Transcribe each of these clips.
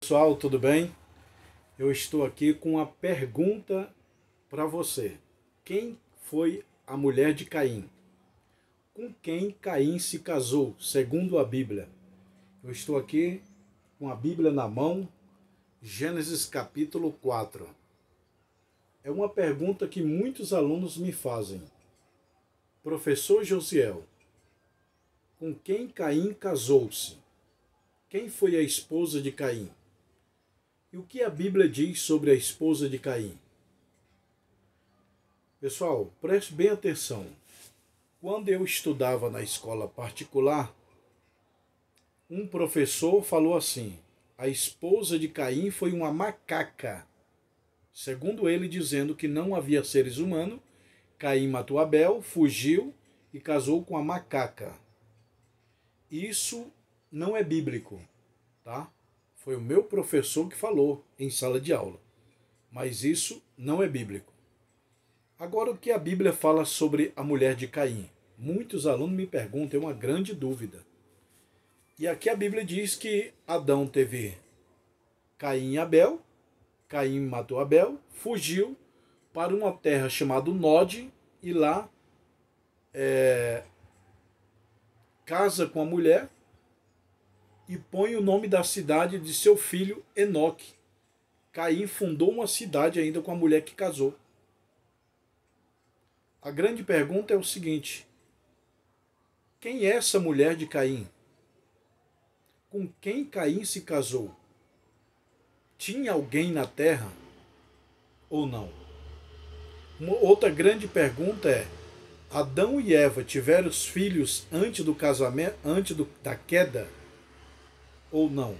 Pessoal, tudo bem? Eu estou aqui com uma pergunta para você. Quem foi a mulher de Caim? Com quem Caim se casou, segundo a Bíblia? Eu estou aqui com a Bíblia na mão, Gênesis capítulo 4. É uma pergunta que muitos alunos me fazem. Professor Josiel, com quem Caim casou-se? Quem foi a esposa de Caim? E o que a Bíblia diz sobre a esposa de Caim? Pessoal, preste bem atenção. Quando eu estudava na escola particular, um professor falou assim: a esposa de Caim foi uma macaca. Segundo ele, dizendo que não havia seres humanos, Caim matou Abel, fugiu e casou com a macaca. Isso não é bíblico, tá? Foi o meu professor que falou em sala de aula. Mas isso não é bíblico. Agora, o que a Bíblia fala sobre a mulher de Caim? Muitos alunos me perguntam, é uma grande dúvida. E aqui a Bíblia diz que Adão teve Caim e Abel, Caim matou Abel, fugiu para uma terra chamada Nod e lá casa com a mulher e põe o nome da cidade de seu filho Enoque. Caim fundou uma cidade ainda com a mulher que casou. A grande pergunta é o seguinte: quem é essa mulher de Caim? Com quem Caim se casou? Tinha alguém na terra ou não? Uma outra grande pergunta é: Adão e Eva tiveram os filhos antes do casamento, da queda ou não?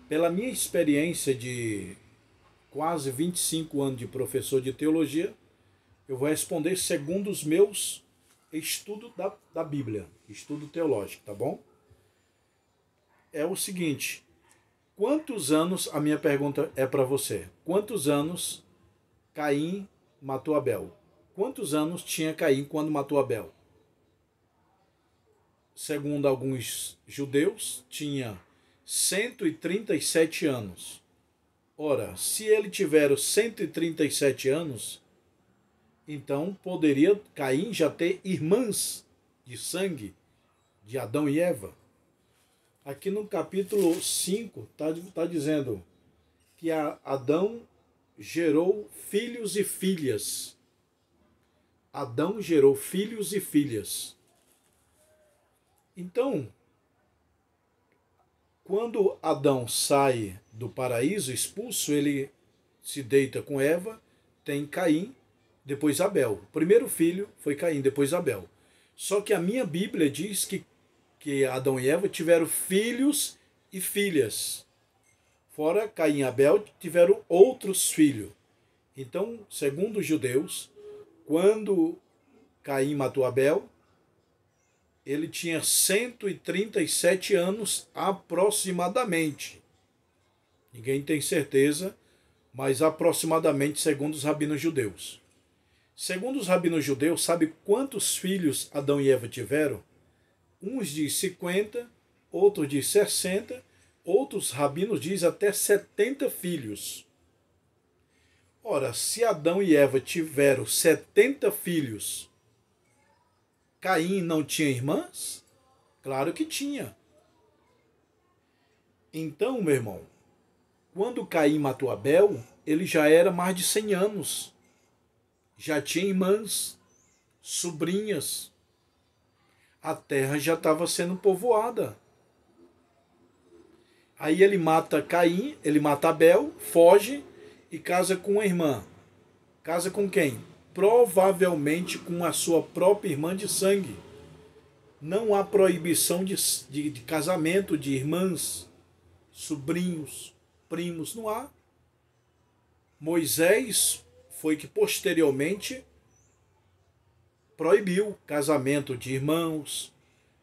Pela minha experiência de quase 25 anos de professor de teologia, eu vou responder segundo os meus estudos da Bíblia, estudo teológico, tá bom? É o seguinte: quantos anos, a minha pergunta é para você, quantos anos Caim matou Abel? Quantos anos tinha Caim quando matou Abel? Segundo alguns judeus, tinha 137 anos. Ora, se ele tiver os 137 anos, então poderia Caim já ter irmãs de sangue de Adão e Eva. Aqui no capítulo 5 está dizendo que Adão gerou filhos e filhas. Adão gerou filhos e filhas. Então, quando Adão sai do paraíso expulso, ele se deita com Eva, tem Caim, depois Abel. O primeiro filho foi Caim, depois Abel. Só que a minha Bíblia diz que Adão e Eva tiveram filhos e filhas. Fora Caim e Abel tiveram outros filhos. Então, segundo os judeus, quando Caim matou Abel, ele tinha 137 anos aproximadamente. Ninguém tem certeza, mas aproximadamente segundo os rabinos judeus. Segundo os rabinos judeus, sabe quantos filhos Adão e Eva tiveram? Uns diz 50, outros diz 60, outros rabinos diz até 70 filhos. Ora, se Adão e Eva tiveram 70 filhos, Caim não tinha irmãs? Claro que tinha. Então, meu irmão, quando Caim matou Abel, ele já era mais de 100 anos. Já tinha irmãs, sobrinhas. A terra já estava sendo povoada. Aí ele mata Caim, ele mata Abel, foge e casa com uma irmã. Casa com quem? Provavelmente com a sua própria irmã de sangue. Não há proibição de casamento de irmãs, sobrinhos, primos, não há. Moisés foi que posteriormente proibiu casamento de irmãos,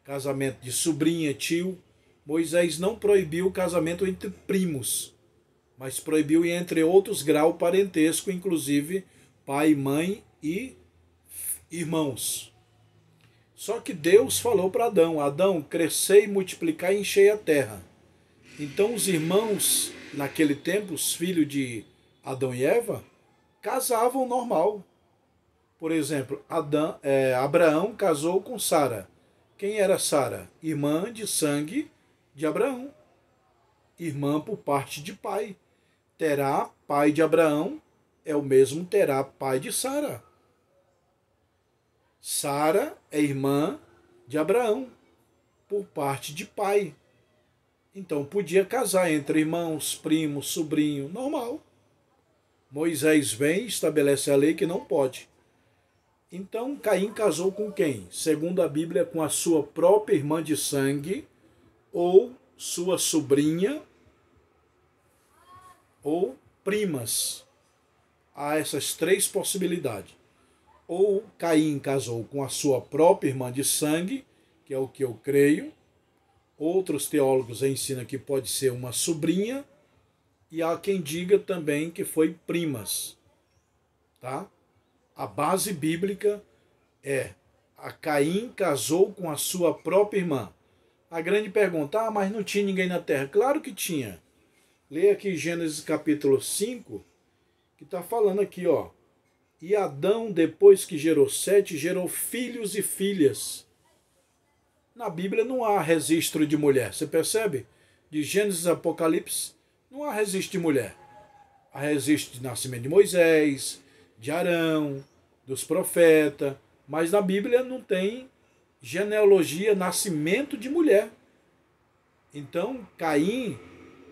casamento de sobrinha, tio. Moisés não proibiu o casamento entre primos, mas proibiu entre outros grau parentesco, inclusive pai, mãe e irmãos. Só que Deus falou para Adão: Adão, crescei, multiplicar e enchei a terra. Então os irmãos, naquele tempo, os filhos de Adão e Eva, casavam normal. Por exemplo, Abraão casou com Sara. Quem era Sara? Irmã de sangue de Abraão. Irmã por parte de pai. Terá, pai de Abraão, é o mesmo Terá, pai de Sara. Sara é irmã de Abraão, por parte de pai. Então podia casar entre irmãos, primos, sobrinho, normal. Moisés vem e estabelece a lei que não pode. Então Caim casou com quem? Segundo a Bíblia, com a sua própria irmã de sangue, ou sua sobrinha, ou primas. Há essas três possibilidades. Ou Caim casou com a sua própria irmã de sangue, que é o que eu creio. Outros teólogos ensinam que pode ser uma sobrinha, e há quem diga também que foi primas. Tá? A base bíblica é: a Caim casou com a sua própria irmã. A grande pergunta: mas não tinha ninguém na terra? Claro que tinha. Leia aqui Gênesis capítulo 5, que está falando aqui, ó. E Adão, depois que gerou Sete, gerou filhos e filhas. Na Bíblia não há registro de mulher, você percebe? De Gênesis a Apocalipse, não há registro de mulher. Há registro de nascimento de Moisés, de Arão, dos profetas, mas na Bíblia não tem genealogia, nascimento de mulher. Então, Caim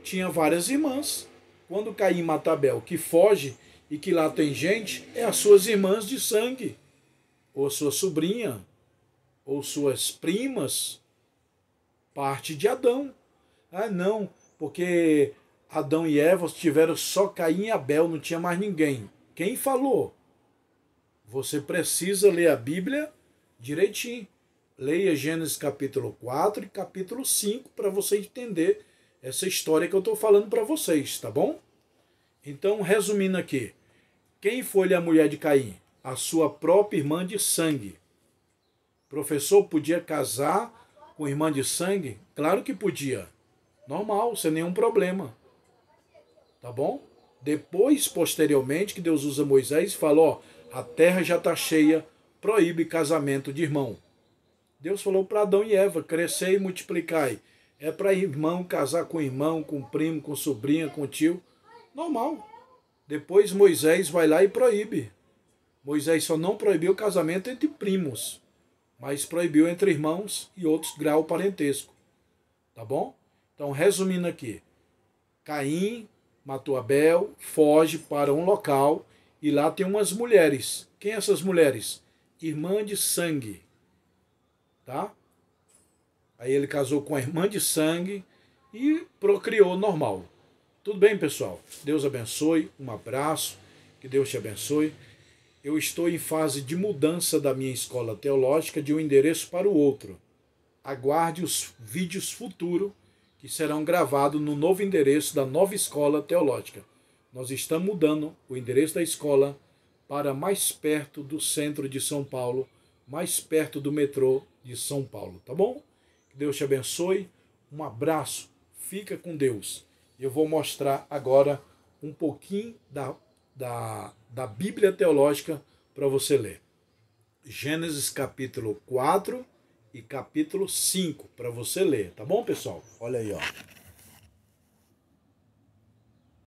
tinha várias irmãs. Quando Caim mata Abel, que foge e que lá tem gente, é as suas irmãs de sangue, ou sua sobrinha, ou suas primas, parte de Adão. Ah, não, porque Adão e Eva tiveram só Caim e Abel, não tinha mais ninguém. Quem falou? Você precisa ler a Bíblia direitinho. Leia Gênesis capítulo 4 e capítulo 5 para você entender essa história que eu estou falando para vocês, tá bom? Então, resumindo aqui, quem foi a mulher de Caim? A sua própria irmã de sangue. O professor podia casar com irmã de sangue? Claro que podia. Normal, sem nenhum problema. Tá bom? Depois, posteriormente, que Deus usa Moisés e fala, ó, a terra já está cheia, proíbe casamento de irmão. Deus falou para Adão e Eva, crescei e multiplicai. É para irmão casar com irmão, com primo, com sobrinha, com tio. Normal. Depois Moisés vai lá e proíbe. Moisés só não proibiu o casamento entre primos, mas proibiu entre irmãos e outros grau parentesco. Tá bom? Então, resumindo aqui. Caim matou Abel, foge para um local e lá tem umas mulheres. Quem são essas mulheres? Irmã de sangue. Tá? Aí ele casou com a irmã de sangue e procriou normal. Tudo bem, pessoal? Deus abençoe, um abraço, que Deus te abençoe. Eu estou em fase de mudança da minha escola teológica de um endereço para o outro. Aguarde os vídeos futuros que serão gravados no novo endereço da nova escola teológica. Nós estamos mudando o endereço da escola para mais perto do centro de São Paulo, mais perto do metrô de São Paulo, tá bom? Que Deus te abençoe, um abraço, fica com Deus. Eu vou mostrar agora um pouquinho da Bíblia teológica para você ler. Gênesis capítulo 4 e capítulo 5 para você ler, tá bom, pessoal? Olha aí, ó.